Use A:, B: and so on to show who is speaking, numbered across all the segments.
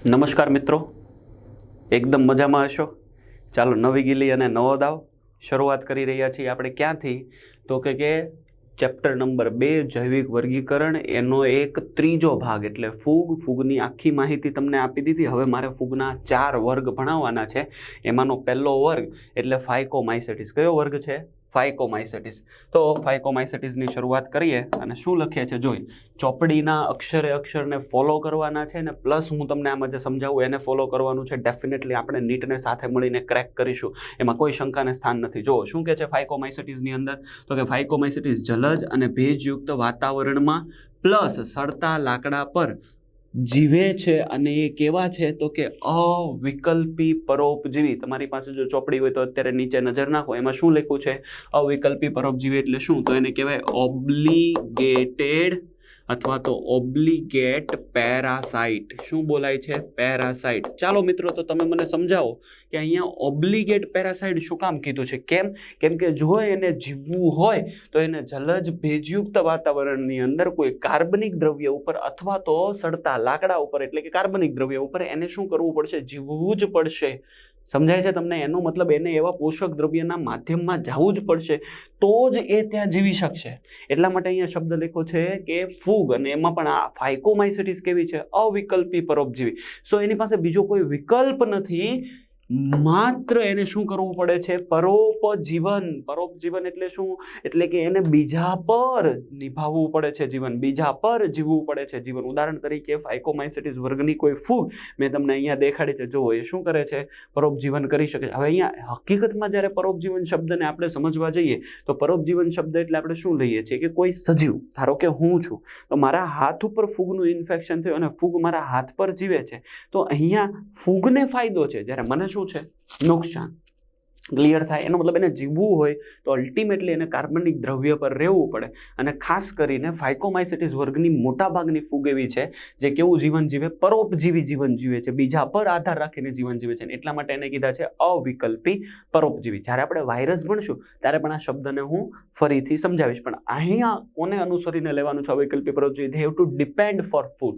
A: નમસ્કાર મિત્રો, એકદમ મજામાં હશો? ચાલો નવી ગીલી અને નવો દાવ શરૂઆત કરી રહ્યા છીએ આપણે. ક્યાંથી? તો કે ચેપ્ટર નંબર 2 જૈવિક વર્ગીકરણ, એનો એક ત્રીજો ભાગ એટલે ફૂગની આખી માહિતી તમને આપી દીધી. હવે મારે ફૂગના 4 વર્ગ ભણાવવાના છે. એમાંનો પહેલો વર્ગ એટલે ફાયકોમાઇસેટિસ. કયો વર્ગ છે? ફાયકોમાઇસેટિસ. તો ફાયકોમાઇસેટિસની શરૂઆત કરીએ અને શું લખીએ છે જોઈ. ચોપડીના અક્ષરને ફોલો કરવાના છે ને પ્લસ હું તમને આમાં જે સમજાવું એને ફોલો કરવાનું છે. ડેફિનેટલી આપણે નીટને સાથે મળીને ક્રેક કરીશું, એમાં કોઈ શંકાને સ્થાન નથી. જો શું કહે છે ફાયકોમાઇસેટિસની અંદર, તો કે ફાયકોમાઇસેટિસ જલજ અને ભેજયુક્ત વાતાવરણમાં પ્લસ સડતા લાકડા પર જીવે છે. અને એ કેવા છે? તો કે અવિકલ્પી પરોપજીવી. તમારી પાસે જો ચોપડી હોય તો અત્યારે નીચે નજર નાખો, એમાં શું લખ્યું છે? અવિકલ્પી પરોપજીવી એટલે શું? તો એને કહેવાય ઓબ્લિગેટેડ અથવા તો ઓબ્લિગેટ પેરાસાઇટ. શું બોલાય છે? પેરાસાઇટ. ચાલો મિત્રો, તો તમે મને સમજાવો કે અહીંયા ઓબ્લિગેટ પેરાસાઇટ શું કામ કીધું છે? કેમ કે જો એને જીવવું હોય તો એને જલજ ભેજયુક્ત વાતાવરણની અંદર કોઈ કાર્બનિક દ્રવ્ય ઉપર અથવા તો સડતા લાકડા ઉપર એટલે કે કાર્બનિક દ્રવ્ય ઉપર એને શું કરવું પડશે? જીવવું જ પડશે. સમજાય છે તમને? એનો મતલબ એને એવા પોષક દ્રવ્યના માધ્યમમાં જવું જ પડશે, તો જ એ ત્યાં જીવી શકશે. એટલા માટે અહીંયા શબ્દ લખ્યો છે કે ફૂગ, અને એમાં પણ આ ફાયકોમાઇસેટિસ કેવી છે? અવિકલ્પી પરોપજીવી. સો એની પાસે બીજો કોઈ વિકલ્પ નથી, માત્ર એને શું કરવું પડે છે? પરોપજીવન. પરોપજીવન એટલે શું? એટલે કે એને બીજા પર નિભાવવું પડે છે જીવન, બીજા પર જીવવું પડે છે જીવન. ઉદાહરણ તરીકે ફાયકોમાઇસેટિસ વર્ગની કોઈ ફૂગ મેં તમને અહીંયા દેખાડી છે. જો એ શું કરે છે? પરોપજીવન કરી શકે છે. હવે અહીંયા હકીકતમાં જ્યારે પરોપજીવન શબ્દને આપણે સમજવા જઈએ તો પરોપજીવન શબ્દ એટલે આપણે શું લઈએ છીએ કે કોઈ સજીવ, ધારો કે હું છું, તો મારા હાથ ઉપર ફૂગનું ઇન્ફેક્શન થયું અને ફૂગ મારા હાથ પર જીવે છે, તો અહીંયા ફૂગને ફાયદો છે, જ્યારે મને શું છે? નુકસાન. ક્લિયર થાય? એનો મતલબ એને જીવવું હોય તો અલ્ટિમેટલી એને કાર્બનિક દ્રવ્ય પર રહેવું પડે. અને ખાસ કરીને ફાયકોમાઇસેટિસ વર્ગની મોટાભાગની ફૂગ એવી છે જે કેવું જીવન જીવે? પરોપજીવી જીવન જીવે છે, બીજા પર આધાર રાખીને જીવન જીવે છે. એટલા માટે એને કીધા છે અવિકલ્પી પરોપજીવી. જ્યારે આપણે વાયરસ ભણશું ત્યારે પણ આ શબ્દને હું ફરીથી સમજાવીશ, પણ અહીંયા કોને અનુસરીને લેવાનું છે અવિકલ્પી પરોપજીવી? They have to depend for food.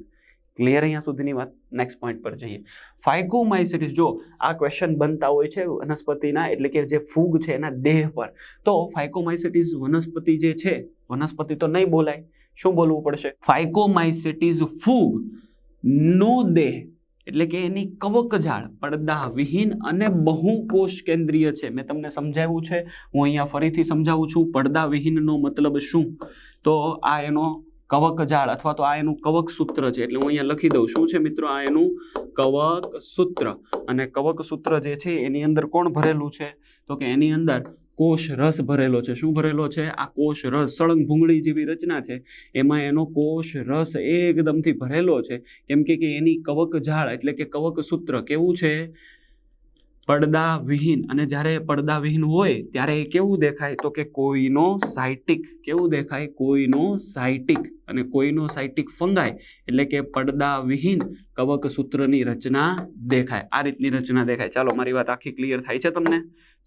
A: Clear અહીંયા સુધીની વાત? નેક્સ્ટ પોઈન્ટ પર જઈએ. ફાયકોમાઇસેટિસ, જો આ ક્વેશ્ચન બનતા હોય છે વનસ્પતિના એટલે કે જે ફૂગ છે એના દેહ પર, તો ફાયકોમાઇસેટિસ વનસ્પતિ જે છે, વનસ્પતિ તો નહીં બોલાય, શું બોલવું પડશે? ફાયકોમાઇસેટિસ ફૂગ નો દેહ એટલે કે એની કવકજાળ પડદા વિહીન અને બહુકોષ કેન્દ્રીય છે. મેં તમને સમજાવ્યું છે, હું અહીંયા ફરીથી સમજાવું છું. પડદા વિહીનનો મતલબ શું? તો આ એનો કવકજાળ અથવા તો આ એનું કવક સૂત્ર છે. એટલે હું અહીંયા લખી દઉં. શું છે મિત્રો? આ એનું કવક સૂત્ર. અને કવક સૂત્ર જે છે એની અંદર કોણ ભરેલું છે? તો કે એની અંદર કોષ રસ ભરેલો છે. શું ભરેલો છે? આ કોષ રસ. સળંગ ભૂંગળી જેવી રચના છે, એમાં એનો કોષ રસ એકદમથી ભરેલો છે. કેમ કે એની કવકજાળ એટલે કે કવક સૂત્ર કેવું છે? પડદા વિહીન. અને જ્યારે પડદા વિહીન હોય ત્યારે એ કેવું દેખાય? તો કે કોઈનો સાઇટિક. કેવું દેખાય? કોઈનો સાઇટિક. અને કોઈનો સાઇટિક ફંગાય એટલે કે પડદા વિહીન કવક સૂત્રની રચના દેખાય. આ રીતની રચના દેખાય. ચાલો, મારી વાત આખી ક્લિયર થાય છે તમને?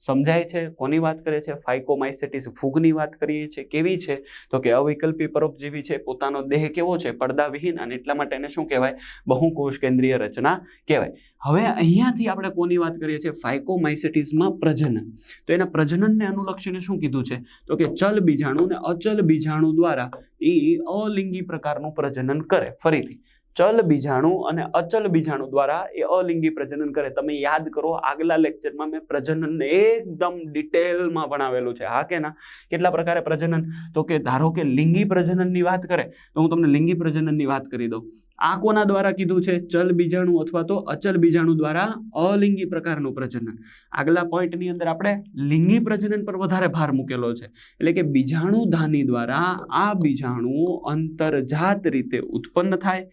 A: સમજાય છે? કોની વાત કરે છે? ફાયકોમાઇસેટિસ ફૂગની વાત કરીએ છીએ. કેવી છે? તો કે અવિકલ્પી પરોપજીવી છે, પોતાનો દેહ કેવો છે? પડદા વિહીન, અને એટલા માટે એને શું કહેવાય? બહુકોષ કેન્દ્રીય રચના કહેવાય. હવે અહીંયાથી આપણે કોની વાત કરીએ છીએ? ફાયકોમાઇસેટિસમાં પ્રજનન. તો એના પ્રજનનને અનુલક્ષીને શું કીધું છે? તો કે ચલ બીજાણુ અને અચલ બીજાણુ દ્વારા એ અલિંગી પ્રકારનું પ્રજનન કરે. ફરીથી, ચલ બીજાણુ અને અચલ બીજાણુ દ્વારા એ અલિંગી પ્રજનન કરે. તમે યાદ કરો, આગલા લેક્ચરમાં મેં પ્રજનનને એકદમ ડિટેલમાં ભણાવેલું છે. હા કે ના? કેટલા પ્રકારે પ્રજનન? તો કે ધારો કે લિંગી પ્રજનનની વાત કરે તો હું તમને લિંગી પ્રજનનની વાત કરી દઉં. આ કોના દ્વારા કીધું છે? ચલ બીજાણુ અથવા તો અચલ બીજાણુ દ્વારા અલિંગી પ્રકારનું પ્રજનન. આગલા પોઈન્ટની અંદર આપણે લિંગી પ્રજનન પર વધારે ભાર મૂકેલો છે. એટલે કે બીજાણુધાની દ્વારા આ બીજાણુઓ અંતર્જાત રીતે ઉત્પન્ન થાય,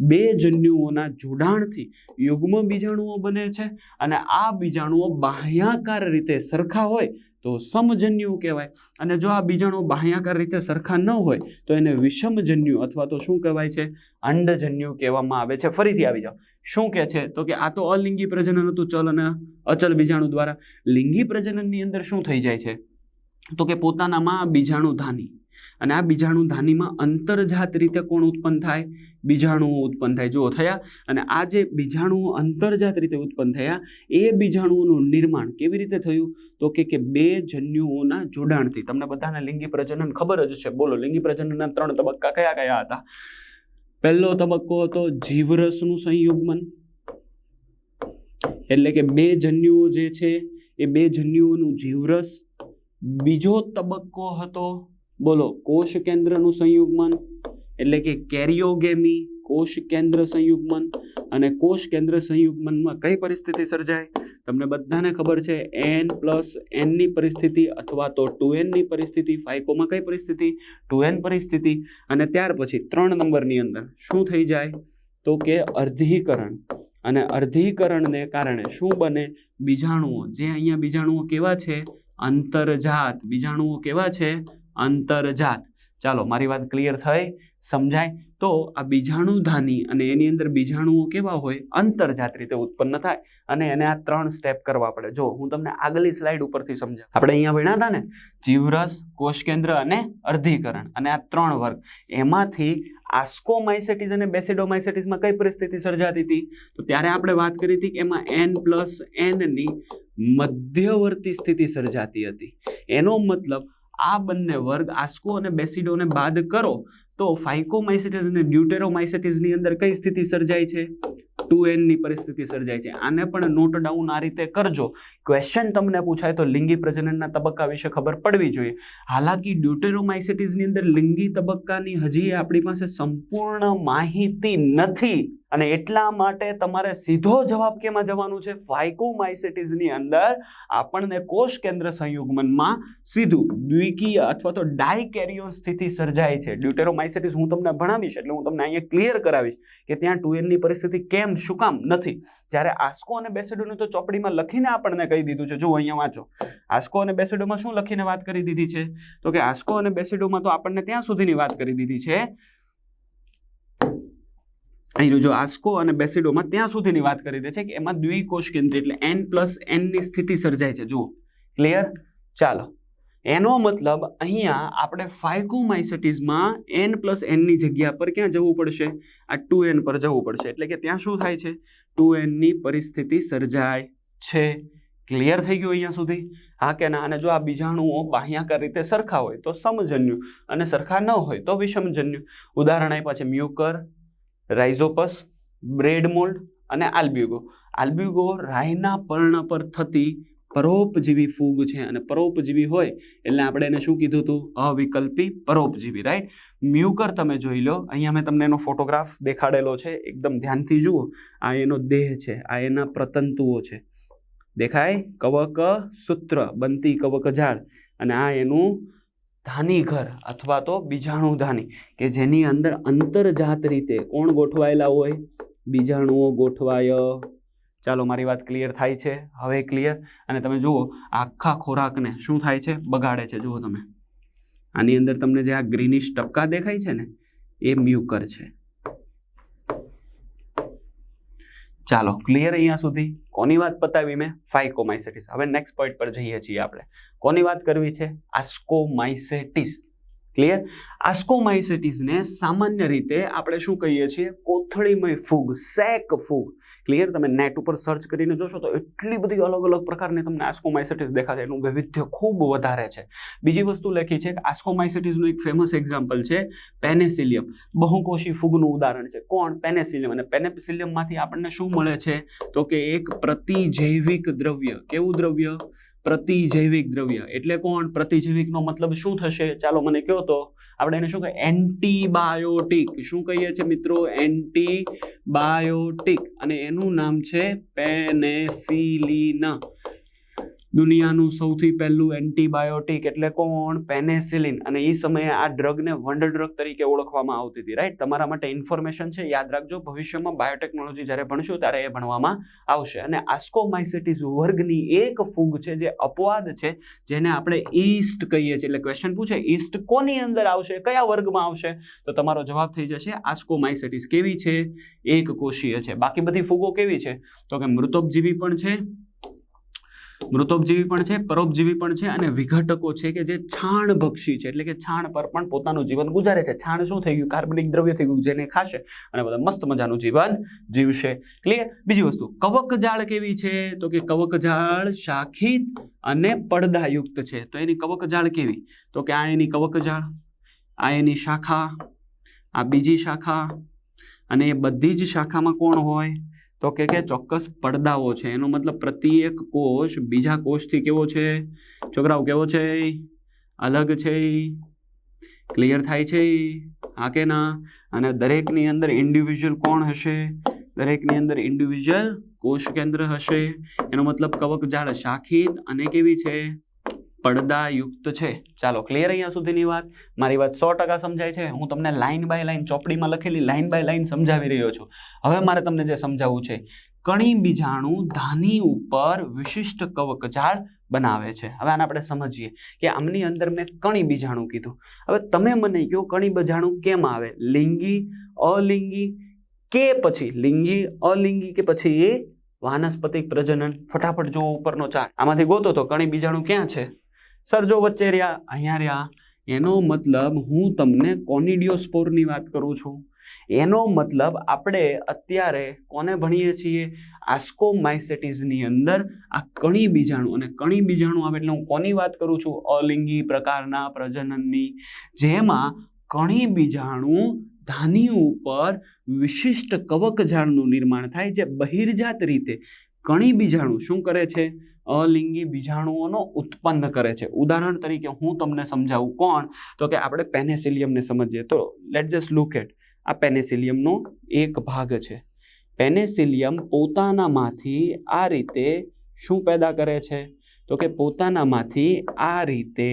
A: બે જન્યુઓના જોડાણથી યુગ્મ બીજાણુઓ બને છે, અને આ બીજાણુઓ બાહ્યાકાર રીતે સરખા હોય તો સમજન્યુ કહેવાય. અને જો આ બીજાણુઓ બાહ્યાકાર રીતે સરખા ન હોય તો એને વિષમજન્યુ અથવા તો શું કહેવાય છે? અંડજન્યુ કહેવામાં આવે છે. ફરીથી આવી જાઓ. શું કહે છે? તો કે આ તો અલિંગી પ્રજનન હતું, ચલ અને અચલ બીજાણુ દ્વારા. લિંગી પ્રજનનની અંદર શું થઈ જાય છે? તો કે પોતાનામાં બીજાણુધાની, અને આ બીજાણુધાનીમાં અંતર્જાત રીતે કોણ ઉત્પન્ન થાય? બીજાણુઓ ઉત્પન્ન થાય. જો થયા. અને આ જે બીજાણુઓ અંતર્જાત રીતે ઉત્પન્ન થયા એ બીજાણુઓનું નિર્માણ કેવી રીતે થયું? તો કે બે જન્યુઓના જોડાણથી. તમને બધાને લિંગી પ્રજનન ખબર જ છે. બોલો, લિંગી પ્રજનનના 3 તબક્કા કયા કયા હતા? પહેલો તબક્કો હતો જીવરસનું સંયુગ્મન, એટલે કે બે જન્યુઓ જે છે એ બે જન્યુઓનું જીવરસ. બીજો તબક્કો હતો, બોલો, કોષ કેન્દ્રનું સંયુગ્મન, એટલે કે કેરિયોગેમી, કોષ કેન્દ્ર સંયુગ્મન. અને કોષ કેન્દ્ર સંયુગ્મનમાં કઈ પરિસ્થિતિ સર્જાય? તમને બધાને ખબર છે, n+n ની પરિસ્થિતિ અથવા તો 2n ની પરિસ્થિતિ. ફાયકોમાં કઈ પરિસ્થિતિ? 2n પરિસ્થિતિ. અને ત્યાર પછી 3 નંબરની અંદર શું થઈ જાય? તો કે અર્ધીકરણ. અને અર્ધીકરણને કારણે શું બને? બીજાણુઓ. જે અહીંયા બીજાણુઓ કેવા છે? અંતર્જાત. બીજાણુઓ કેવા છે? અંતર્જાત. ચાલો, મારી વાત ક્લિયર થઈ? સમજાય? તો આ બીજાણુધાની અને એની અંદર બીજાણુઓ કેવા હોય? અંતર્જાત રીતે ઉત્પન્ન થાય. અને એને આ 3 સ્ટેપ કરવા પડે. જો હું તમને આગલી સ્લાઇડ ઉપરથી સમજાવું. આપણે અહીંયા ભણ્યા હતા ને, જીવરસ, કોષ કેન્દ્ર અને અર્ધીકરણ, અને આ 3 વર્ગ. એમાંથી આસ્કોમાઇસેટિસ અને બેસિડોમાઇસેટિસમાં કઈ પરિસ્થિતિ સર્જાતી હતી? તો ત્યારે આપણે વાત કરી હતી કે એમાં n+n ની મધ્યવર્તી સ્થિતિ સર્જાતી હતી. એનો મતલબ આ બંને વર્ગ આસ્કો અને બેસિડોને બાદ કરો તો ફાઇકોમાઇસેટિસ અને ડ્યુટેરોમાઇસેટિસની અંદર કઈ સ્થિતિ સર્જાય છે? 2n ની પરિસ્થિતિ સર્જાય છે. આને પણ નોટ ડાઉન આ રીતે કરજો. ક્વેશ્ચન તમને પૂછાય તો લિંગી પ્રજનનના તબક્કા વિશે ખબર પડવી જોઈએ. હાલાકી ડ્યુટેરોમાઇસેટિસની અંદર લિંગી તબક્કાની હજી આપણી પાસે સંપૂર્ણ માહિતી નથી, અને એટલા માટે તમારે સીધો જવાબ કેમાં જવાનું છે? ફાઇકોમાઇસેટિસની અંદર આપણને કોષ કેન્દ્ર સંયુગ્મનમાં સીધું દ્વિકીય અથવા તો ડાયકેરિયોન સ્થિતિ સર્જાય છે. ડ્યુટેરોમાઇસેટિસ હું તમને ભણાવીશ, એટલે હું તમને અહીંયા ક્લિયર કરાવીશ કે ત્યાં 2n ની પરિસ્થિતિ કેમ, શું કામ નથી. જ્યારે આસ્કો અને બેસિડોને તો ચોપડીમાં લખીને આપણને કહી દીધું છે. જો અહીંયા વાંચો, આસ્કો અને બેસિડોમાં શું લખીને વાત કરી દીધી છે? તો કે આસ્કો અને બેસિડોમાં તો આપણને ત્યાં સુધીની વાત કરી દીધી છે. અહીં જો આસ્કો અને બેસિડોમાં ત્યાં સુધીની વાત કરી દે છે કે એમાં દ્વિકોષ કેન્દ્ર એટલે n+n ની સ્થિતિ સર્જાય છે. જુઓ, ક્લિયર? ચાલો, એનો મતલબ અહીંયા આપણે ફાઇકોમાઇસેટિસમાં n+n ની જગ્યા પર ક્યાં જવું પડશે? આ 2n પર જવું પડશે. એટલે કે ત્યાં શું થાય છે? 2n ની પરિસ્થિતિ સર્જાય છે. ક્લિયર થઈ ગયું અહીંયા સુધી? હા કે ના? અને જો આ બીજાણુઓ બાહ્યાકાર રીતે સરખા હોય તો સમજન્યુ, અને સરખા ન હોય તો વિષમજન્યુ. ઉદાહરણ આપ્યા છે મ્યુકર, રાઇઝોપસ, બ્રેડ મોલ્ડ અને આલ્બ્યુગો. આલ્બ્યુગો રાઈના પર્ણ પર થતી પરોપજીવી ફૂગ છે, અને પરોપજીવી હોય એટલે આપણે એને શું કીધું હતું? અવિકલ્પી પરોપજીવી, રાઈટ? મ્યુકર તમે જોઈ લો, અહીંયા મેં તમને એનો ફોટોગ્રાફ દેખાડેલો છે, એકદમ ધ્યાનથી જુઓ. આ એનો દેહ છે, આ એના પ્રતંતુઓ છે, દેખાય? કવક સૂત્ર, બનતી કવક જાળ, અને આ એનું ધાનીઘર અથવા તો બીજાણુધાની, કે જેની અંદર અંતર્જાત રીતે કોણ ગોઠવાયેલા હોય? બીજાણુઓ ગોઠવાય. ચાલો, મારી વાત ક્લિયર થાય છે હવે? ક્લિયર? અને તમે જુઓ, આખા ખોરાકને શું થાય છે? બગાડે છે. જુઓ તમે, આની અંદર તમને જે આ ગ્રીનિશ ટપકા દેખાય છે ને, એ મ્યુકર છે. ચાલો, ક્લિયર અહીંયા સુધી? કોની વાત પતાવી મેં? ફાઇકોમાઇસેટિસ. હવે નેક્સ્ટ પોઈન્ટ પર જઈએ છીએ આપણે. કોની વાત કરવી છે? આસ્કોમાઇસેટિસ. ક્લિયર? આસ્કોમાઇસેટિસને સામાન્ય રીતે આપણે શું કહીએ છીએ? કોથળીમય ફૂગ, સેક ફૂગ. ક્લિયર? તમે નેટ ઉપર સર્ચ કરીને જોશો તો એટલી બધી અલગ અલગ પ્રકારની તમને આસ્કોમાઇસેટિસ દેખાશે. એનું વૈવિધ્ય ખૂબ વધારે છે. બીજી વસ્તુ લખી છે કે આસ્કોમાઇસેટિસનું એક ફેમસ એક્ઝામ્પલ છે પેનેસિલિયમ. બહુકોષી ફૂગનું ઉદાહરણ છે. કોણ? પેનેસિલિયમ. અને પેનેસિલિયમમાંથી આપણને શું મળે છે? તો કે એક પ્રતિજૈવિક દ્રવ્ય. કેવું દ્રવ્ય? પ્રતિજૈવિક દ્રવ્ય. એટલે કોણ? પ્રતિજૈવિકનો મતલબ શું થશે? ચાલો મને કહો તો. આપણે એને શું કહીએ? એન્ટીબાયોટિક. શું કહીએ છીએ મિત્રો? એન્ટીબાયોટિક. અને એનું નામ છે પેનેસિલિન. દુનિયાનું સૌથી પહેલું એન્ટીબાયોટિક એટલે કોણ? પેનેસિલિન. અને એ સમયે આ ડ્રગને વંડર ડ્રગ તરીકે ઓળખવામાં આવતી હતી, રાઈટ? તમારા માટે ઇન્ફોર્મેશન છે, યાદ રાખજો. ભવિષ્યમાં બાયોટેકનોલોજી જ્યારે ભણશું ત્યારે એ ભણવામાં આવશે. અને આસ્કોમાઇસેટિસ વર્ગની એક ફૂગ છે જે અપવાદ છે, જેને આપણે ઈસ્ટ કહીએ છીએ. એટલે ક્વેશ્ચન પૂછે, ઈસ્ટ કોની અંદર આવશે? કયા વર્ગમાં આવશે? તો તમારો જવાબ થઈ જશે આસ્કોમાઇસેટિસ. કેવી છે? એક કોષીય છે. બાકી બધી ફૂગો કેવી છે? તો કે મૃતોપજીવી પણ છે, મૃતોપજીવી પણ છે, પરોપજીવી પણ છે અને વિઘટકો છે કે જે છાણભક્ષી છે, એટલે કે છાણ પર પણ પોતાનું જીવન ગુજારે છે. છાણ શું થઈ ગયું? કાર્બનિક દ્રવ્ય થઈ ગયું, જેને ખાશે અને બધા મસ્ત મજાનું જીવન જીવશે. ક્લિયર? બીજી વસ્તુ, કવકજાળ કેવી છે? તો કે કવકજાળ શાખિત અને પડદાયુક્ત છે. તો એની કવકજાળ કેવી? તો કે આ એની કવકજાળ, આ એની શાખા, આ બીજી શાખા, અને એ બધી જ શાખામાં કોણ હોય? તો કે ચોક્કસ પડદાઓ છે. એનો મતલબ પ્રત્યેક કોષ બીજા કોષથી કેવો છે છોકરાઓ? કેવો છે? અલગ છે. ક્લિયર થાય છે? હા કે ના? અને દરેકની અંદર ઇન્ડિવિજ્યુઅલ કોણ હશે? દરેકની અંદર ઇન્ડિવિજ્યુઅલ કોષ કેન્દ્ર હશે. એનો મતલબ કવકજાળ શાખિત અને કેવી છે? પડદાયુક્ત છે. ચાલો, ક્લિયર અહીંયા સુધીની વાત? મારી વાત 100% સમજાય છે? હું તમને લાઈન બાય લાઈન, ચોપડીમાં લખેલી લાઈન બાય લાઈન સમજાવી રહ્યો છું. હવે મારે તમને જે સમજાવવું છે, કણી બીજાણુ ધાની ઉપર વિશિષ્ટ કવકજાળ બનાવે છે. હવે આને આપણે સમજીએ કે આમની અંદર મેં કણી બીજાણુ કીધું. હવે તમે મને કહો કણી બીજાણુ કેમ આવે? લિંગી, અલિંગી કે પછી લિંગી, અલિંગી કે પછી વાનસ્પતિક પ્રજનન? ફટાફટ જો ઉપરનો ચાર્ટ, આમાંથી ગોતો તો કણી બીજાણુ ક્યાં છે? સર જો વચ્ચે રહ્યા, અહીંયા રહ્યા. એનો મતલબ હું તમને કોનિડિયોસ્પોરની વાત કરું છું. એનો મતલબ આપણે અત્યારે કોને ભણીએ છીએ? આસ્કોમાઇસેટીસની અંદર આ કણી બીજાણુ, અને કણી બીજાણુ આવે એટલે હું કોની વાત કરું છું? અલિંગી પ્રકારના પ્રજનનની, જેમાં કણી બીજાણુ ધાની ઉપર વિશિષ્ટ કવકજાળનું નિર્માણ થાય, જે બહિર્જાત રીતે કણી બીજાણુ શું કરે છે? અલિંગી બીજાણુઓનો ઉત્પન્ન કરે છે. ઉદાહરણ તરીકે હું તમને સમજાવું. કોણ? તો કે આપણે પેનેસિલિયમને સમજીએ. તો લેટ જસ્ટ લુક એટ આ પેનેસિલિયમનો એક ભાગ છે. પેનેસિલિયમ પોતાનામાંથી આ રીતે શું પેદા કરે છે? તો કે પોતાનામાંથી આ રીતે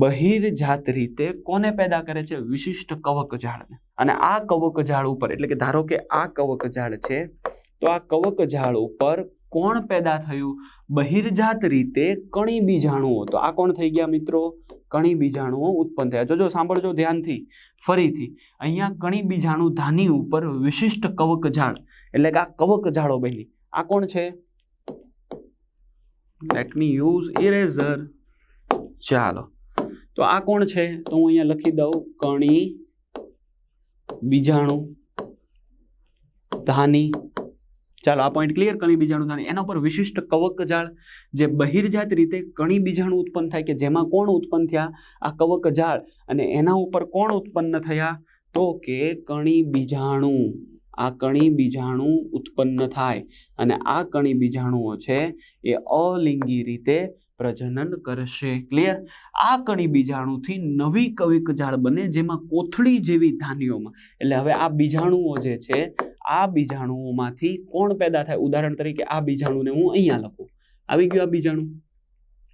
A: બહિર્જાત રીતે કોને પેદા કરે છે? વિશિષ્ટ કવકજાળને. અને આ કવકજાળ ઉપર, એટલે કે ધારો કે આ કવકજાળ છે, તો આ કવકજાળ ઉપર કોણ પેદા થયું? બહિર્જાત રીતે કણી બીજાણુઓ. તો આ કોણ થઈ ગયા મિત્રો? કણી બીજાણુઓ ઉત્પન્ન થયા. જોજો, સાંભળજો ધ્યાનથી ફરીથી. અહીંયા કણી બીજાણુ ધાની ઉપર વિશિષ્ટ કવકજાળ, એટલે કે આ કવકજાળો બની. આ કોણ છે? Late me use eraser. ચાલો, તો આ કોણ છે? તો હું અહીંયા લખી દઉં કણી બીજાણુ ધાની. ચાલો, આ પોઈન્ટ ક્લિયર? કણી બીજાણુ ધાની, એના પર વિશિષ્ટ કવકજાળ, જે બહિર્જાત રીતે કણી બીજાણુ ઉત્પન્ન થાય, કે જેમાં કોણ ઉત્પન્ન થયા? આ કવકજાળ. અને એના ઉપર કોણ ઉત્પન્ન થયા? તો કે કણી બીજાણુ. આ કણી બીજાણુ ઉત્પન્ન થાય, અને આ કણી બીજાણુઓ છે એ અલિંગી રીતે પ્રજનન કરશે. ક્લિયર? આ કણી બીજાણુથી નવી કવકજાળ બને, જેમાં કોથળી જેવી ધાનીઓમાં, એટલે હવે આ બીજાણુઓ જે છે, આ બીજાણુઓમાંથી કોણ પેદા થાય? ઉદાહરણ તરીકે આ બીજાણુને હું અહીંયા લખું. આવી ગયું આ બીજાણુ?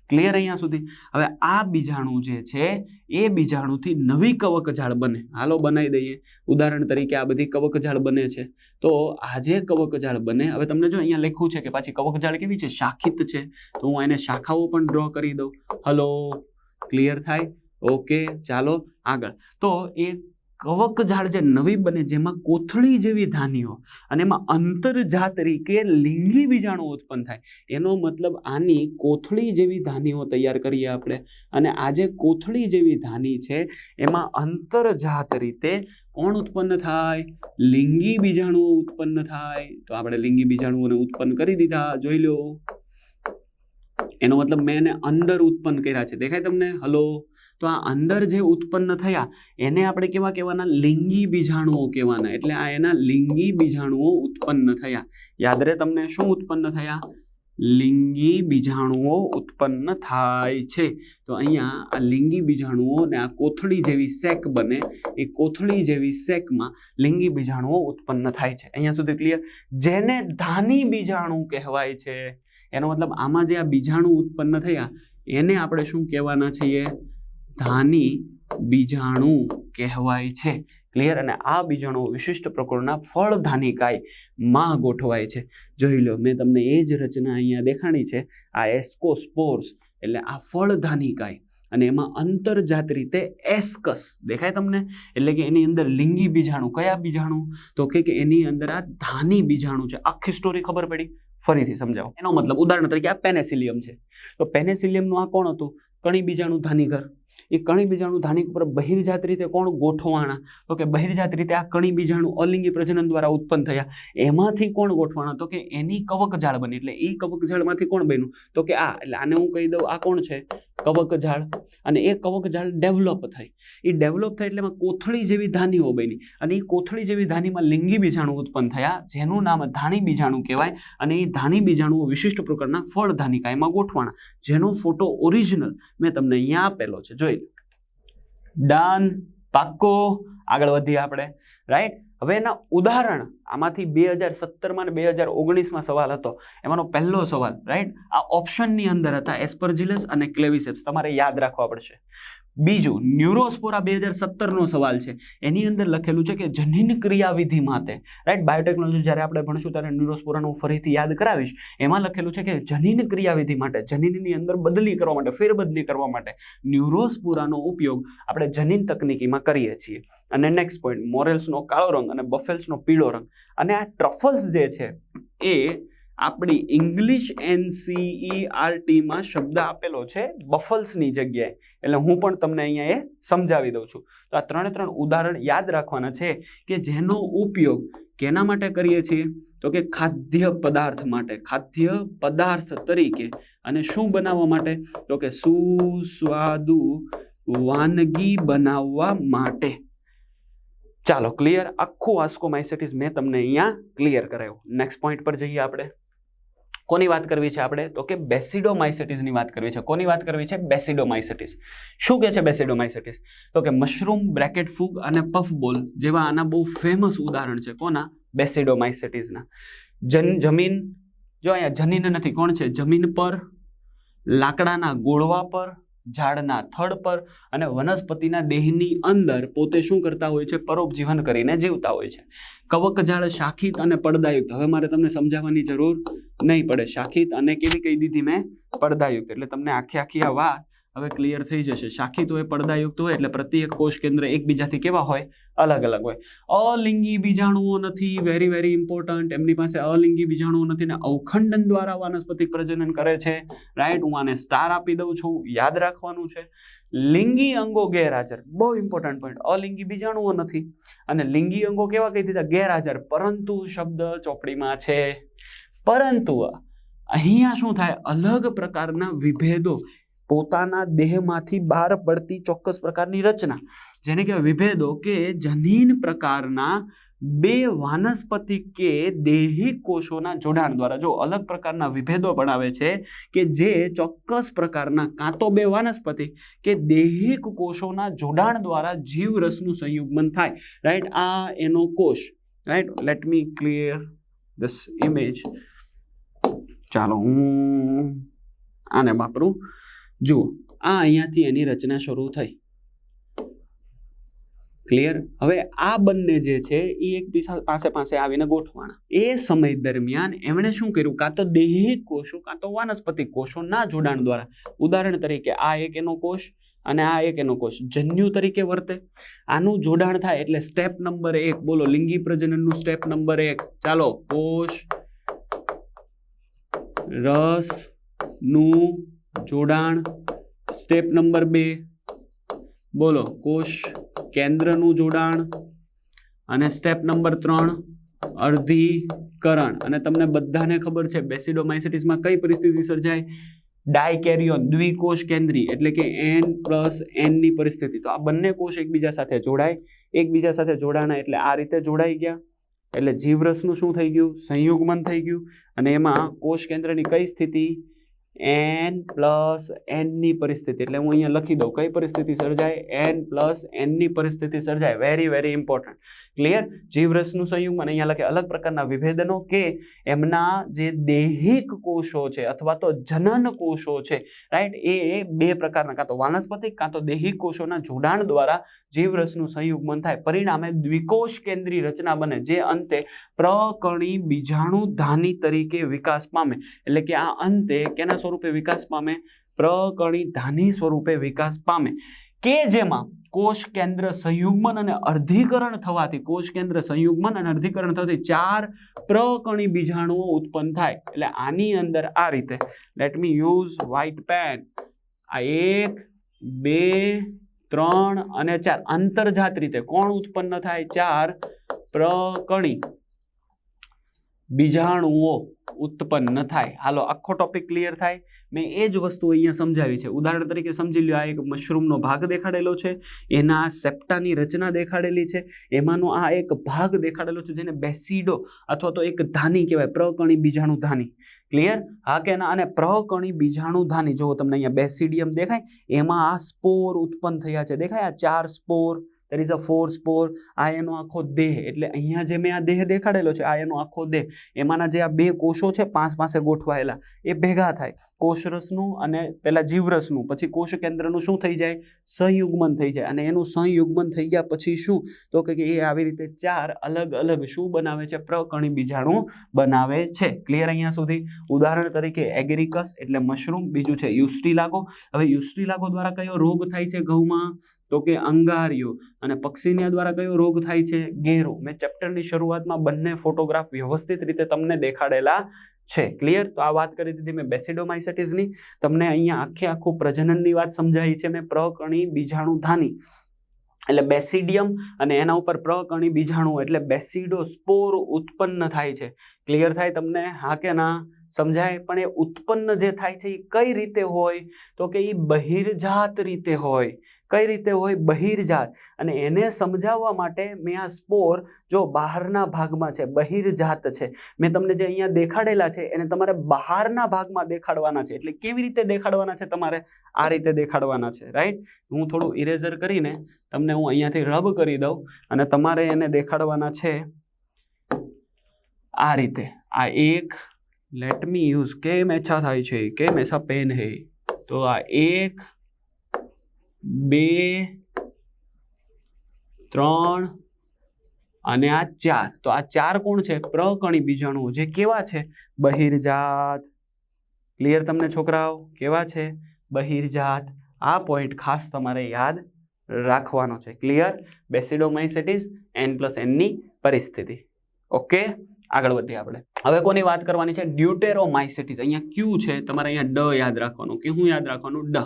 A: ક્લિયર અહીંયા સુધી? હવે આ બીજાણુ જે છે એ બીજાણુથી નવી કવકજાળ બને. હાલો બનાવી દઈએ. ઉદાહરણ તરીકે આ બધી કવકજાળ બને છે. તો આ જે કવકજાળ બને, હવે તમને જો અહીંયા લખ્યું છે કે પાછી કવકજાળ કેવી છે? શાખિત છે. તો હું એને શાખાઓ પણ ડ્રો કરી દઉં. હલો, ક્લિયર થાય? ઓકે, ચાલો આગળ. તો એ કવકજાળ જે નવી બને, જેમાં કોથળી જેવી ધાનીઓ, અને એમાં અંતરજાત રીતે લિંગી બીજાણુ ઉત્પન્ન થાય. એનો મતલબ આની કોથળી જેવી ધાનીઓ તૈયાર કરીએ આપણે, અને આ જે કોથળી જેવી ધાની છે એમાં અંતરજાત રીતે કોણ ઉત્પન્ન થાય? લિંગી બીજાણુઓ ઉત્પન્ન થાય. તો આપણે લિંગી બીજાણુઓને ઉત્પન્ન કરી દીધા. જોઈ લો, એનો મતલબ મેં એને અંદર ઉત્પન્ન કર્યા છે. દેખાય તમને? હલો. તો આ અંદર જે ઉત્પન્ન થયા એને આપણે કેવા કહેવાના? લિંગી બીજાણુઓ કહેવાના. એટલે આ એના લિંગી બીજાણુઓ ઉત્પન્ન થયા. યાદ રહે તમને? શું ઉત્પન્ન થયા? લિંગી બીજાણુઓ ઉત્પન્ન થાય છે. તો અહીંયા આ લિંગી બીજાણુઓ ને આ કોથળી જેવી સેક બને, એ કોથળી જેવી સેકમાં લિંગી બીજાણુઓ ઉત્પન્ન થાય છે. અહીંયા સુધી ક્લિયર? જેને ધાની બીજાણુ કહેવાય છે. એનો મતલબ આમાં જે આ બીજાણુ ઉત્પન્ન થયા એને આપણે શું કહેવાના છીએ? ધાની બીજાણુ કહેવાય છે. ક્લિયર? અને આ બીજાણુ વિશિષ્ટ પ્રકારના ફળધાનિકાયમાં ગોઠવાય છે. જોઈ લો, મેં તમને એ જ રચના અહીંયા દેખાણી છે. આ એસ્કોસ્પોર્સ એટલે આ ફળધાનિકાય, અને એમાં અંતર્જાત રીતે એસ્કસ દેખાય તમને, એટલે કે એની અંદર લિંગી બીજાણુ. કયા બીજાણુ? તો કે એની અંદર આ ધાની બીજાણુ છે. આખી સ્ટોરી ખબર પડી? ફરીથી સમજાવો. એનો મતલબ ઉદાહરણ તરીકે આ પેનેસિલિયમ છે, તો પેનેસિલિયમનું આ કોણ હતું? કણી બીજાણુ ધાનીઘર. એ કણી બીજાણુ ધાનીઘર પર બહિર્જાત રીતે કોણ ગોઠવાણા? તો કે બહિર્જાત રીતે આ કણી બીજાણુ અલિંગી પ્રજનન દ્વારા ઉત્પન્ન થયા. એમાંથી કોણ ગોઠવાણા? તો કે એની કવકજાળ બની. એટલે એ કવકજાળમાંથી કોણ બન્યું? તો કે આ. એટલે આને હું કહી દઉં, આ કોણ છે? કવકજાળ. અને એ કવકજાળ ડેવલપ થઈ. એ ડેવલપ થઈ એટલે એમાં કોથળી જેવી ધાનીઓ બની, અને એ કોથળી જેવી ધાનીમાં લિંગી બીજાણુ ઉત્પન્ન થયા, જેનું નામ ધાની બીજાણુ કહેવાય. અને એ ધાની બીજાણુઓ વિશિષ્ટ પ્રકારના ફળ ધાનિકામાં ગોઠવાણા, જેનો ફોટો ઓરિજિનલ મેં તમને અહીંયા આપેલો છે, જોઈ. ડન, પાક્કો. આગળ વધીએ આપણે, રાઈટ. હવે એના ઉદાહરણ આમાંથી 2017માં અને 2019માં સવાલ હતો. એમાંનો પહેલો સવાલ, રાઈટ, આ ઓપ્શનની અંદર હતા એસ્પરજિલસ અને ક્લેવિસેપ્સ. તમારે યાદ રાખવા પડશે. બીજું ન્યુરોસ્પોરા 2017નો સવાલ છે. એની અંદર લખેલું છે કે જનીન ક્રિયાવિધિ માટે, રાઈટ, બાયોટેકનોલોજી જ્યારે આપણે ભણશું ત્યારે ન્યુરોસ્પોરાનું ફરીથી યાદ કરાવીશ. એમાં લખેલું છે કે જનીન ક્રિયાવિધિ માટે, જનીનની અંદર બદલી કરવા માટે, ફેરબદલી કરવા માટે ન્યુરોસ્પોરાનો ઉપયોગ આપણે જનીન તકનીકીમાં કરીએ છીએ. અને નેક્સ્ટ પોઈન્ટ, મોરેલ્સનો કાળો રંગ અને બફેલ્સનો પીળો રંગ. અને આ ટ્રફલ્સ જે છે એ આપણી ઇંગ્લિશ NCERTમાં શબ્દ આપેલો છે બફલ્સની જગ્યાએ, એટલે હું પણ તમને અહીંયા એ સમજાવી દઉં છું. તો આ 3 ઉદાહરણ યાદ રાખવાના છે કે જેનો ઉપયોગ કેના માટે કરીએ છીએ? તો કે ખાદ્ય પદાર્થ માટે, ખાદ્ય પદાર્થ તરીકે. અને શું બનાવવા માટે? તો કે સુસ્વાદુ વાનગી બનાવવા માટે. ચાલો, ક્લિયર. આખું આસ્કોમાઇસેટિસ મેં તમને અહીંયા ક્લિયર કરાવ્યું. નેક્સ્ટ પોઈન્ટ પર જઈએ આપણે. કોની વાત કરવી છે આપણે? તો કે બેસિડોમાઇસેટિસની વાત કરવી છે. કોની વાત કરવી છે? બેસિડોમાઇસેટિસ. શું કહે છે બેસિડોમાઇસેટિસ? તો કે મશરૂમ, બ્રેકેટ ફૂગ અને પફબોલ જેવા આના બહુ ફેમસ ઉદાહરણ છે. કોના? બેસિડોમાઇસેટિસના. જમીન, જો અહીંયા જનીન નથી, કોણ છે? જમીન પર, લાકડાના ગોળવા પર, ઝાડના થડ પર અને વનસ્પતિના દેહની અંદર પોતે શું કરતા હોય છે? પરોપજીવન કરીને જીવતા હોય છે. કવકજાળ શાખિત અને પડદાયુક્ત. હવે મારે તમને સમજાવવાની જરૂર નહીં પડે. શાખિત અને કેવી કહી દીધી મેં? પડદાયુક્ત. એટલે તમને આખી આ વાત હવે ક્લિયર થઈ જશે. શાખિત હોય, પડદાયુક્ત હોય એટલે પ્રત્યેક કોષ કેન્દ્ર એકબીજાથી કેવા હોય? અલગ અલગ હોય. અલિંગી બીજાણુઓ નથી, વેરી વેરી ઇમ્પોર્ટન્ટ. એમની પાસે અલિંગી બીજાણુઓ નથી ને અવખંડન દ્વારા વાનસ્પતિક પ્રજનન કરે છે, રાઈટ. હું આને સ્ટાર આપી દઉં છું, યાદ રાખવાનું છે. લિંગી અંગો ગેરહાજર, બહુ ઇમ્પોર્ટન્ટ પોઈન્ટ. અલિંગી બીજાણુઓ નથી અને લિંગી અંગો કેવા કહી દીધા? ગેરહાજર. પરંતુ શબ્દ ચોપડીમાં છે. પરંતુ અહીંયા શું થાય? અલગ પ્રકારના વિભેદો, પોતાના દેહમાંથી બહાર પડતી ચોક્કસ પ્રકારની રચના, જેને કહેવાય વિભેદો, કે જનીન પ્રકારના બે વાનસ્પતિક કે દેહિક કોષોના જોડાણ દ્વારા જો અલગ પ્રકારના વિભેદો બનાવે છે કે જે ચોક્કસ પ્રકારના કાં તો બે વાનસ્પતિક કે દેહિક કોષોના જોડાણ દ્વારા જીવરસનું સંયુગ્મન થાય, રાઈટ. આ એનો કોષ, right. Let me clear this image. ચાલો હું આને વાપરું. જુઓ, આ અહીંયાથી એની રચના શરૂ થઈ. ક્લિયર. હવે આ બંને જે છે એ એક પાસે આવીને ગોઠવાના. એ સમય દરમિયાન એમણે શું કર્યું? કાં તો દૈહિક કોષો કાં તો વાનસ્પતિક કોષોના જોડાણ દ્વારા, ઉદાહરણ તરીકે આ એક એનો કોષ અને આ એક એનો કોષ જન્યુ તરીકે વર્તે. આનું જોડાણ થાય એટલે સ્ટેપ નંબર 1, બોલો લિંગી પ્રજનનનું સ્ટેપ નંબર 1. ચાલો, કોષ રસનું જોડાણ. સ્ટેપ નંબર 2, બોલો કોષ કેન્દ્રનું જોડાણ. અને સ્ટેપ નંબર 3, અર્ધીકરણ. અને તમને બધાને ખબર છે બેસિડોમાઇસેટિસમાં કઈ પરિસ્થિતિ સર્જાય? ડાયકેરિયોન, દ્વિકોષ કેન્દ્રી, એટલે કે N+N ની પરિસ્થિતિ. તો આ બંને કોષ એકબીજા સાથે જોડાય, એકબીજા સાથે જોડાણા એટલે આ રીતે જોડાઈ ગયા, એટલે જીવરસનું શું થઈ ગયું? સંયુગ્મન થઈ ગયું. અને એમાં કોષ કેન્દ્રની કઈ સ્થિતિ? N+N ની પરિસ્થિતિ. એટલે હું અહીંયા લખી દઉં કઈ પરિસ્થિતિ સર્જાય? N+N ની પરિસ્થિતિ સર્જાય. Very very important. ક્લિયર. જીવરસનું સંયુગ્મન અહીંયા લખે અલગ પ્રકારના વિભેદનો કે એમના જે દૈહિક કોષો છે અથવા તો જનન કોષો છે, રાઈટ, એ બે પ્રકારના કાં તો વાનસ્પતિક કાં તો દૈહિક કોષોના જોડાણ દ્વારા જીવરસનું સંયુગ્મન થાય. પરિણામે દ્વિકોષ કેન્દ્રી રચના બને જે અંતે પ્રકણી બીજાણુ ધાની તરીકે વિકાસ પામે. એટલે કે આ અંતે કેના સ્વરૂપે વિકાસ પામે? પ્રકણિધાની સ્વરૂપે વિકાસ પામે કે જેમાં કોષ કેન્દ્ર સંયુગ્મન અને અર્ધીકરણ થવાથી 4 પ્રકણી બીજાણુઓ ઉત્પન્ન થાય. એટલે આની અંદર આ રીતે, let me use white pen, આ 1 2 3 અને 4 આંતરજાત રીતે કોણ ઉત્પન્ન થાય? 4 પ્રકણી બીજાણુઓ ઉત્પન્ન થાય. હાલો આખો ટોપિક ક્લિયર થાય. મેં એ જ વસ્તુ અહીંયા સમજાવી છે. ઉદાહરણ તરીકે સમજી લો, આ એક મશરૂમનો ભાગ દેખાડેલો છે, એના સેપ્ટાની રચના દેખાડેલી છે, એમાંનો આ એક ભાગ દેખાડેલો છે જેને બેસિડો અથવા તો એક ધાની કહેવાય, પ્રકણી બીજાણુ ધાની. ક્લિયર? હા કે ના? અને પ્રકણી બીજાણુ ધાની, જો તમને અહીંયા બેસિડિયમ દેખાય, એમાં આ સ્પોર ઉત્પન્ન થયા છે. દેખાય આ 4 સ્પોર, there is a 4 સ્પોર. આ એનો આખો દેહ, એટલે અહીંયા જે મેં આ દેહ દેખાડેલો છે, આ એનો આખો દેહ, એમાંના જે આ 2 કોષો છે પાસે ગોઠવાયેલા, એ ભેગા થાય, કોષરસનું અને પેલા જીવરસનું, પછી કોષ કેન્દ્રનું શું થઈ જાય? સંયુગ્મન થઈ જાય. અને એનું સંયુગ્મન થઈ ગયા પછી શું? તો કે એ આવી રીતે 4 અલગ અલગ શું બનાવે છે? પ્રકણી બીજાણુ બનાવે છે. ક્લિયર અહીંયા સુધી? ઉદાહરણ તરીકે એગેરિકસ એટલે મશરૂમ, બીજું છે યુસ્ટિલાગો. હવે યુસ્ટિલાગો દ્વારા કયો રોગ થાય છે ઘઉંમાં? તો કે અંગારિયો. અને પક્ષીના દ્વારા કયો રોગ થાય છે? ગેરો. મેં ચેપ્ટરની શરૂઆતમાં બંને ફોટોગ્રાફ વ્યવસ્થિત રીતે તમને દેખાડેલા છે. ક્લિયર? તો આ વાત કરી દીધી મેં બેસિડોમાઇસેટિસની. તમને અહીંયા આખું પ્રજનનની વાત સમજાવી છે મેં, પ્રકણી બીજાણુ ધાની એટલે બેસિડિયમ, અને એના ઉપર પ્રકણી બીજાણુ એટલે બેસિડો સ્પોર ઉત્પન્ન થાય છે. ક્લિયર થાય તમને? હા કે ના? સમજાય? પણ એ ઉત્પન્ન જે થાય છે એ કઈ રીતે હોય? તો કે એ બહિર્જાત રીતે હોય. કઈ રીતે હોય? બહિર્જાત. અને એને સમજાવવા માટે મેં આ સ્પોર જો બહારના ભાગમાં છે, બહિર્જાત છે, મેં તમને જે અહીંયા દેખાડેલા છે એને તમારે બહારના ભાગમાં દેખાડવાના છે. એટલે કેવી રીતે દેખાડવાના છે? તમારે આ રીતે દેખાડવાના છે. રાઈટ? હું થોડું ઇરેઝર કરીને તમને હું અહીંયાથી રબ કરી દઉં અને તમારે એને દેખાડવાના છે આ રીતે. આ એક, લેટ મી યુઝ, કેમ એચ્છા થાય છે, કેમ એસા પેન હે, તો આ 1 2 3 અને આ 4. તો આ 4 કોણ છે? પ્રકણી બીજાણુઓ, જે કેવા છે? બહિર્જાત. ક્લિયર તમને છોકરાઓ? કેવા છે? બહિર્જાત. આ પોઈન્ટ ખાસ તમારે યાદ રાખવાનો છે. ક્લિયર? બેસિડોમાઇસેટિસ N+N ની પરિસ્થિતિ. ઓકે, આગળ વધીએ આપણે. હવે કોની વાત કરવાની છે? ડ્યુટેરોમાઇસેટિસ. અહીંયા ક્યુ છે, તમારે અહીંયા ડ યાદ રાખવાનું. કે હું યાદ રાખવાનું? ડ.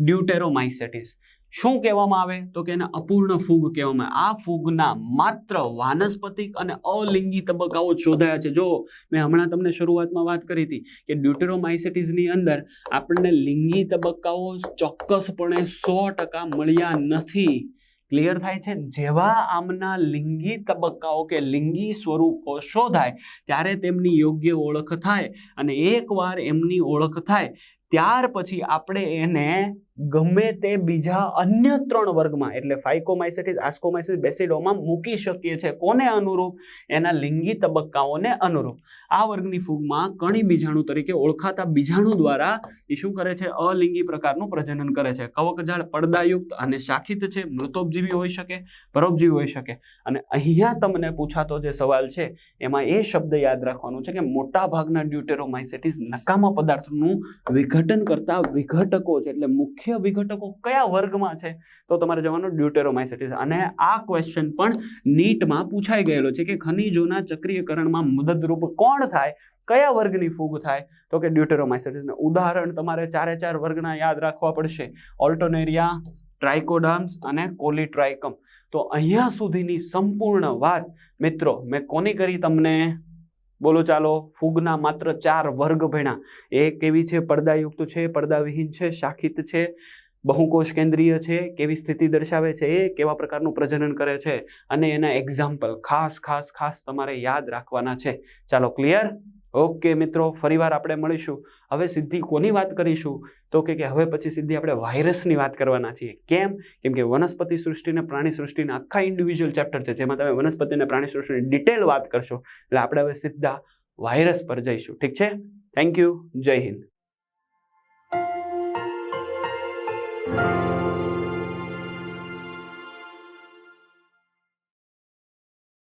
A: ડ્યુટેરોમાઇસેટિસ શું કહેવામાં આવે? તો કે એને અપૂર્ણ ફૂગ કહેવામાં આવે. આ ફૂગના માત્ર વાનસ્પતિક અને અલિંગી તબક્કાઓ શોધાયા છે. જો મેં હમણાં તમને શરૂઆતમાં વાત કરી હતી કે ડ્યુટેરોમાઇસેટિસની અંદર આપણને લિંગી તબક્કાઓ ચોક્કસપણે 100% મળ્યા નથી. ક્લિયર થાય છે? જેવા આમના લિંગી તબક્કાઓ કે લિંગી સ્વરૂપો શોધાય ત્યારે તેમની યોગ્ય ઓળખ થાય, અને એકવાર એમની ઓળખ થાય ત્યાર પછી આપણે એને ગમે તે બીજા અન્ય 3 વર્ગમાં એટલે ફાઇકોમાઇસેટિસ, આસ્કોમાઇસેટિસ, બેસિડોમાં મૂકી શકીએ છીએ. કોને અનુરૂપ? એના લિંગી તબક્કાઓને અનુરૂપ. આ વર્ગની ફૂગમાં કણી બીજાણુ તરીકે ઓળખાતા બીજાણુ દ્વારા એ શું કરે છે? અલિંગી પ્રકારનું પ્રજનન કરે છે. કવકજાળ પડદાયુક્ત અને શાખિત છે, મૃતોપજીવી હોઈ શકે, પરોપજીવી હોઈ શકે. અને અહીંયા તમને પૂછાતો જે સવાલ છે એમાં એ શબ્દ યાદ રાખવાનું છે કે મોટા ભાગના ડ્યુટેરોમાઇસેટિસ નકામા પદાર્થનું વિઘટન કરતા વિઘટકો છે. એટલે મુખ્ય વિઘટકો કયા વર્ગમાં છે? તો તમારે જવાનું ડ્યુટેરોમાઇસેટિસ. અને આ ક્વેશ્ચન પણ નીટમાં પૂછાઈ ગયેલો છે કે ખનિજોના ચક્રીયકરણમાં મદદરૂપ કોણ થાય? કયા વર્ગની ફૂગ થાય? તો કે ડ્યુટેરોમાઇસેટિસ. ઉદાહરણ તમારે 4 વર્ગના યાદ રાખવા પડશે: ઓલ્ટોનેરિયા, ટ્રાઇકોડર્મ્સ અને કોલીટ્રાઇકમ. તો અહીંયા સુધીની સંપૂર્ણ વાત મિત્રો મેં કોની કરી તમને? બોલો ચાલો. ફૂગના માત્ર 4 વર્ગ ભણ્યા. એ કેવી છે? પડદાયુક્ત છે, પડદાવિહીન છે, શાખિત છે, બહુકોષ કેન્દ્રીય છે, કેવી સ્થિતિ દર્શાવે છે, એ કેવા પ્રકારનું પ્રજનન કરે છે, અને એના એક્ઝામ્પલ ખાસ તમારે યાદ રાખવાના છે. ચાલો, ક્લિયર? ઓકે મિત્રો, ફરીવાર આપણે મળીશું. હવે સીધી કોની વાત કરીશું? તો કે હવે પછી સીધી આપણે વાયરસની વાત કરવાના છીએ. કેમ? કેમ કે વનસ્પતિ સૃષ્ટિ અને પ્રાણી સૃષ્ટિના આખા ઇન્ડિવિજ્યુઅલ ચેપ્ટર છે જેમાં તમે વનસ્પતિ અને પ્રાણી સૃષ્ટિની ડિટેલ વાત કરશો. એટલે આપણે હવે સીધા વાયરસ પર જઈશું. ઠીક છે? Thank you. જય હિન્દ.